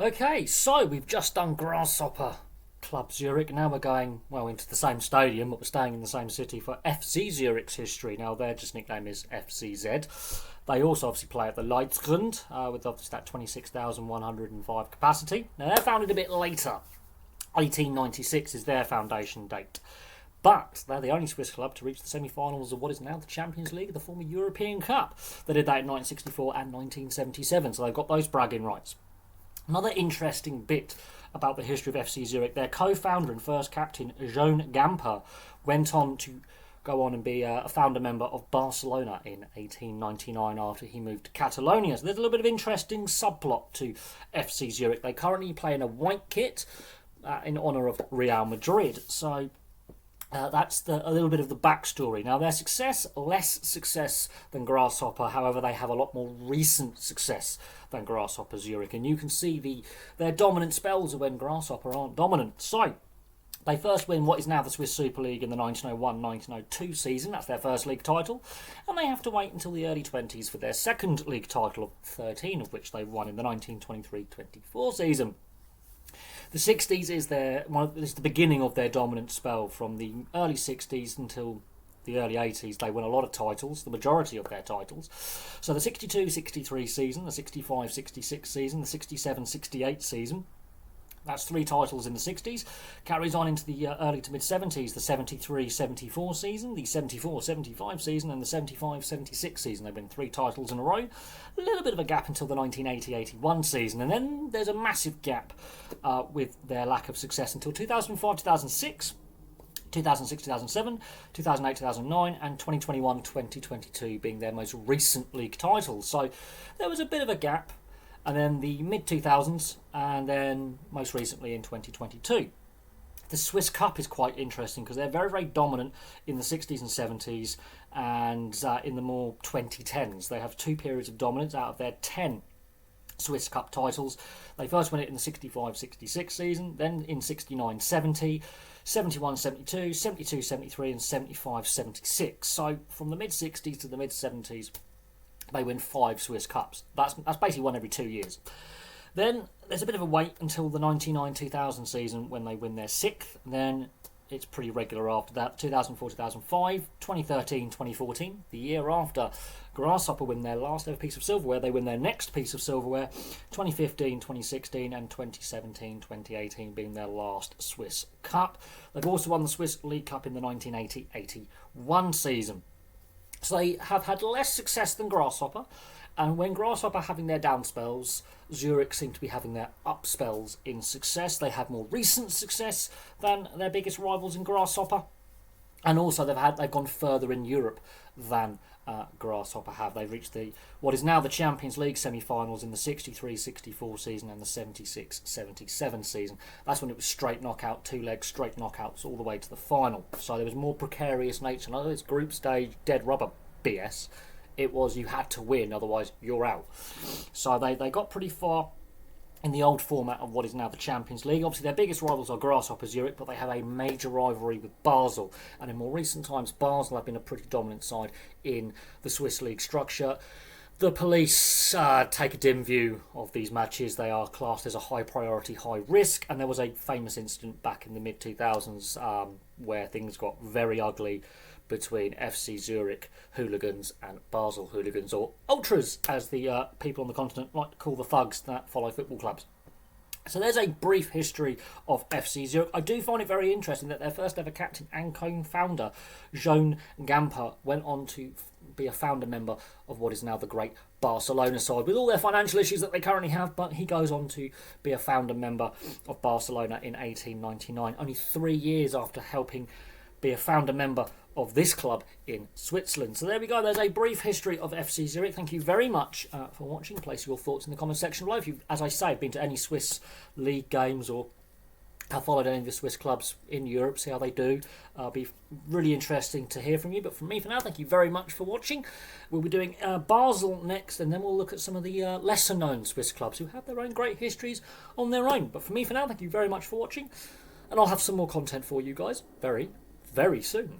Okay, so we've just done Grasshopper Club Zurich. Now we're going, well, into the same stadium, but we're staying in the same city for FC Zurich's history. Now, their just nickname is FCZ. They also obviously play at the Leitgrund, with obviously that 26,105 capacity. Now, they're founded a bit later. 1896 is their foundation date. But they're the only Swiss club to reach the semi-finals of what is now the Champions League, the former European Cup. They did that in 1964 and 1977, so they've got those bragging rights. Another interesting bit about the history of FC Zurich, their co-founder and first captain, Joan Gamper, went on to go on and be a founder member of Barcelona in 1899 after he moved to Catalonia. So there's a little bit of interesting subplot to FC Zurich. They currently play in a white kit in honour of Real Madrid. So that's a little bit of the backstory. Now, their success, less success than Grasshopper. However, they have a lot more recent success than Grasshopper Zurich. And you can see their dominant spells are when Grasshopper aren't dominant. So, they first win what is now the Swiss SuperLeague in the 1901-1902 season. That's their first league title. And they have to wait until the early 20s for their second league title, 13 of which they won in the 1923-24 season. The 60s is the beginning of their dominant spell. From the early 60s until the early 80s, they won a lot of titles, the majority of their titles. So the 62-63 season, the 65-66 season, the 67-68 season, that's 3 titles in the 60s. Carries on into the early to mid-70s, the 73-74 season, the 74-75 season, and the 75-76 season. They win 3 titles in a row. A little bit of a gap until the 1980-81 season, and then there's a massive gap with their lack of success until 2005-2006, 2006-2007, 2008-2009, and 2021-2022 being their most recent league titles. So there was a bit of a gap. And then the mid-2000s, and then most recently in 2022. The Swiss Cup is quite interesting because they're very, very dominant in the 60s and 70s and in the more 2010s. They have 2 periods of dominance out of their 10 Swiss Cup titles. They first won it in the 65-66 season, then in 69-70, 71-72, 72-73 and 75-76. So from the mid-60s to the mid-70s, they win 5 Swiss Cups. That's basically one every 2 years. Then there's a bit of a wait until the 99-2000 season when they win their 6th. Then it's pretty regular after that. 2004-2005, 2013-2014, the year after Grasshopper win their last ever piece of silverware, they win their next piece of silverware. 2015-2016 and 2017-2018 being their last Swiss Cup. They've also won the Swiss League Cup in the 1980-81 season. So they have had less success than Grasshopper, and when Grasshopper are having their down spells, Zurich seem to be having their up spells in success. They have more recent success than their biggest rivals in Grasshopper, and also they've gone further in Europe than Grasshopper have. They've reached what is now the Champions League semi-finals in the 63-64 season and the 76-77 season. That's when it was straight knockout, 2 legs, straight knockouts all the way to the final. So there was more precarious nature. Not it's group stage dead rubber BS. It was you had to win, otherwise you're out. So they got pretty far in the old format of what is now the Champions League. Obviously, their biggest rivals are Grasshopper Zurich, but they have a major rivalry with Basel. And in more recent times, Basel have been a pretty dominant side in the Swiss League structure. The police take a dim view of these matches. They are classed as a high priority, high risk. And there was a famous incident back in the mid-2000s where things got very ugly between FC Zurich hooligans and Basel hooligans, or ultras as the people on the continent like to call the thugs that follow football clubs. So there's a brief history of FC Zurich. I do find it very interesting that their first ever captain and co-founder, Joan Gamper, went on to be a founder member of what is now the great Barcelona side, with all their financial issues that they currently have, but he goes on to be a founder member of Barcelona in 1899, only 3 years after helping be a founder member of this club in Switzerland. So there we go. There's a brief history of FC Zurich. Thank you very much for watching. Place your thoughts in the comment section below. If you've, as I say, been to any Swiss League games or have followed any of the Swiss clubs in Europe, see how they do. Be really interesting to hear from you. But from me for now, thank you very much for watching. We'll be doing Basel next, and then we'll look at some of the lesser known Swiss clubs who have their own great histories on their own. But for me for now, thank you very much for watching, and I'll have some more content for you guys very, very soon.